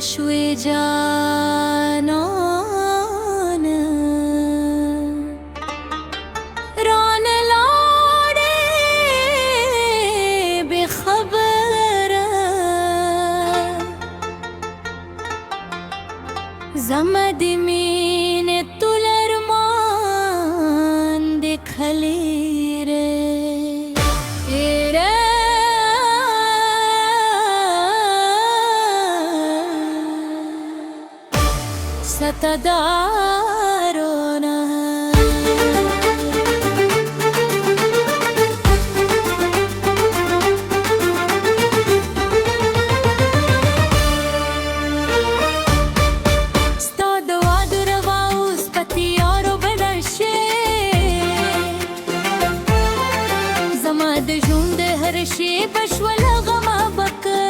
شوی جانان ران لاړې بې خبره زما د مینې تولر مان د خلیره ستدارونه ستا د واده روا اوس په تیارو بدل شي زما د ژوند هر شی بشوله غمه بکه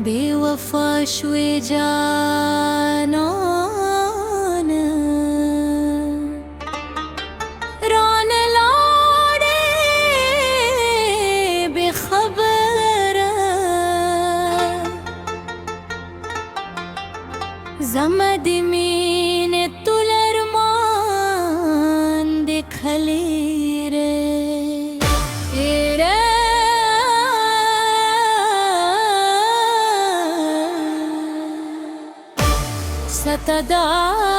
बेवफा शुए जानन रान लाड़े बेखबर जमद मीने तुलर मान देखले ستدارونه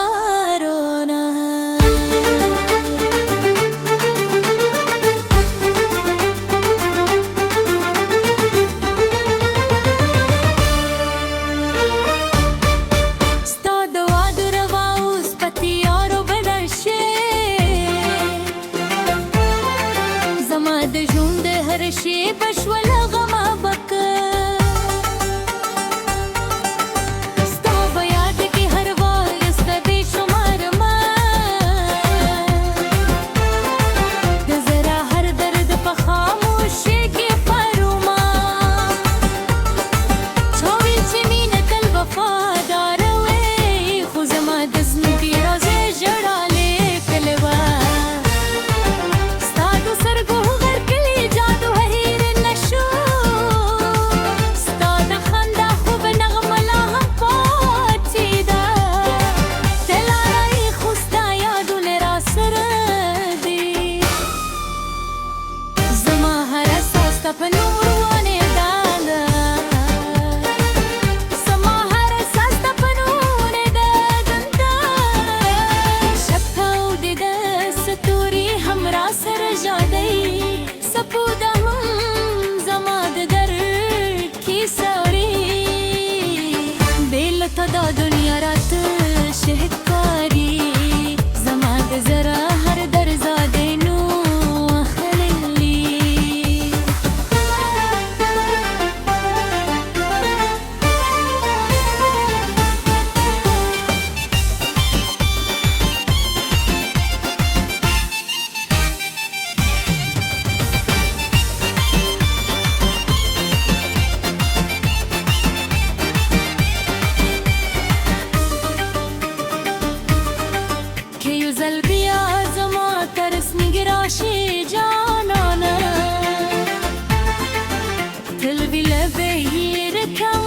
زلوی لبه یرکم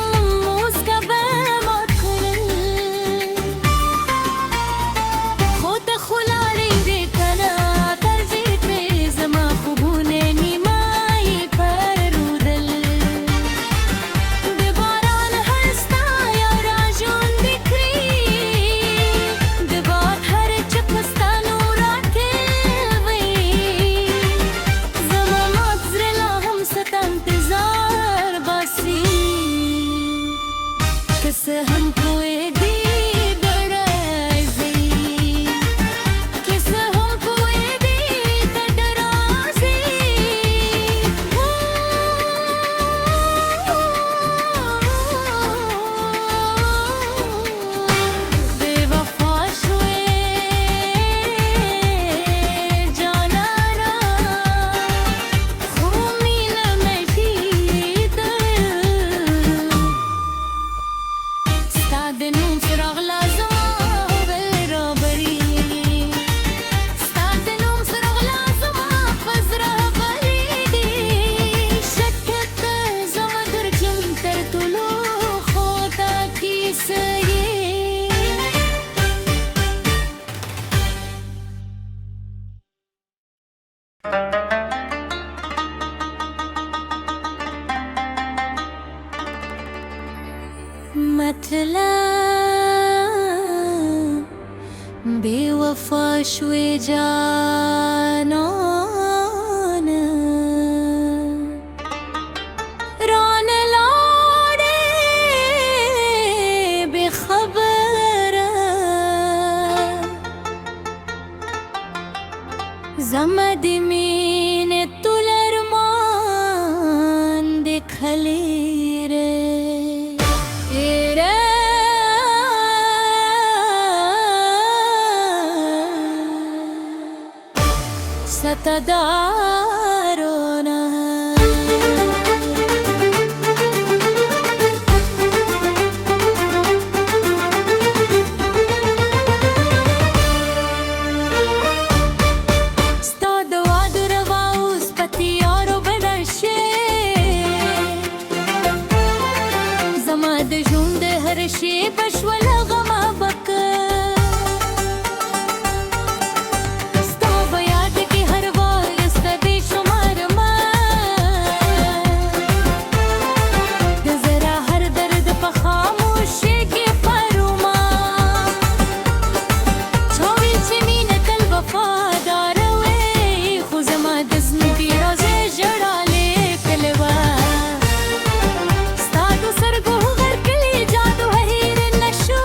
موسکا به مکرل خود خلاری ریکنه ترزی تریزم خوبونه نیمایی پر رودل دباران هستا یا راجون دکری دبار هر چپستانو را تلوی زمانات زرلا هم ستا انتظار باسی کسه هم کوئی دی درازی کسه هم کوئی دی تدرازی بے وفا شوی جانانا خومی نمیدید ستا د نوم څراغ لازم برابري ستا د نوم څراغ لازم په زړه بلېږي شکت زما درکړم تر ټولو خوږه کیسه یې مطلب بے وفا شوی جانان ران لاڑے بے خبر زمد مین تلرمان دکھلی رے ستدارنا ستا د واده روا اوس په تیارو بدل شي زما د ژوند د هر شي بشوله غمه بکه ستا په یاد کې هر وایست دې شمار ما د زرا هر درد په خاموشي کې پروما چوي چې مینه تل وفادار وې خو زما د ځمکې رازې ژړالې کلوا ستا د سترګو غرقلي جادو هیر نشو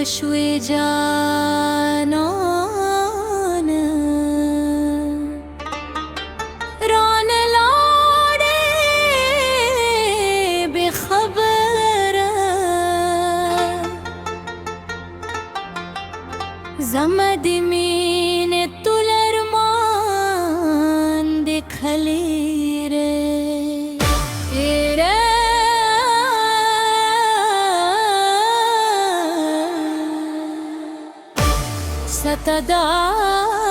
شوي جانان ران لاړې بخبره زما د مینې تلرمان د خلیره ستدا